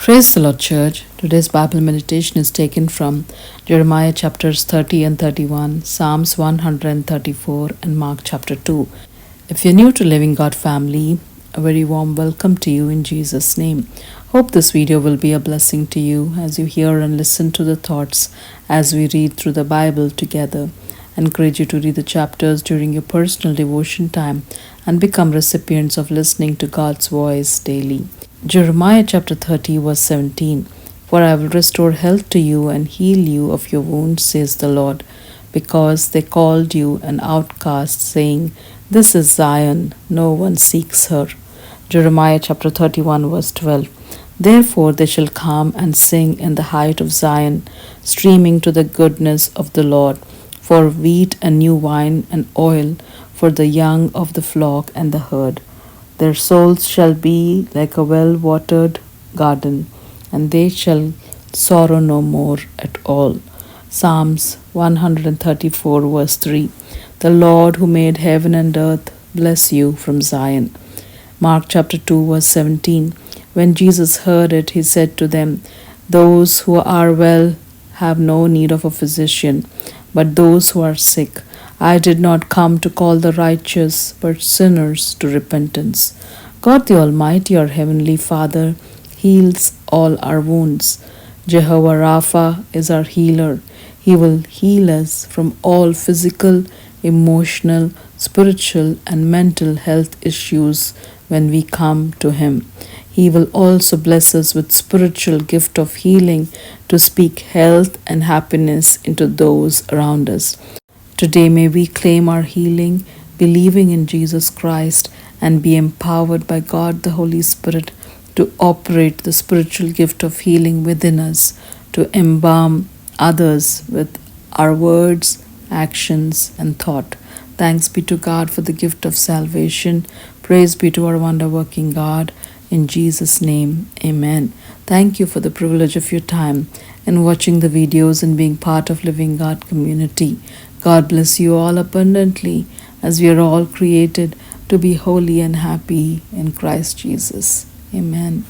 Praise the Lord, Church. Today's Bible meditation is taken from Jeremiah chapters 30 and 31, Psalms 134, and Mark chapter 2. If you're new to Living God family, a very warm welcome to you in Jesus' name. Hope this video will be a blessing to you as you hear and listen to the thoughts as we read through the Bible together. I encourage you to read the chapters during your personal devotion time and become recipients of listening to God's voice daily. Jeremiah chapter 30 verse 17. For I will restore health to you and heal you of your wounds, says the Lord, because they called you an outcast, saying, This is Zion, no one seeks her. Jeremiah chapter 31 verse 12. Therefore they shall come and sing in the height of Zion, streaming to the goodness of the Lord, for wheat and new wine and oil, for the young of the flock and the herd. Their souls shall be like a well-watered garden, and they shall sorrow no more at all. Psalms 134 verse 3. The Lord who made heaven and earth bless you from Zion. Mark chapter 2 verse 17. When Jesus heard it, he said to them, Those who are well have no need of a physician, but those who are sick. I did not come to call the righteous, but sinners to repentance. God the Almighty, our Heavenly Father, heals all our wounds. Jehovah Rapha is our healer. He will heal us from all physical, emotional, spiritual, and mental health issues when we come to Him. He will also bless us with spiritual gift of healing to speak health and happiness into those around us. Today may we claim our healing, believing in Jesus Christ, and be empowered by God the Holy Spirit to operate the spiritual gift of healing within us, to embalm others with our words, actions, and thought. Thanks be to God for the gift of salvation. Praise be to our wonder-working God. In Jesus' name, amen. Thank you for the privilege of your time and watching the videos and being part of Living God community. God bless you all abundantly as we are all created to be holy and happy in Christ Jesus. Amen.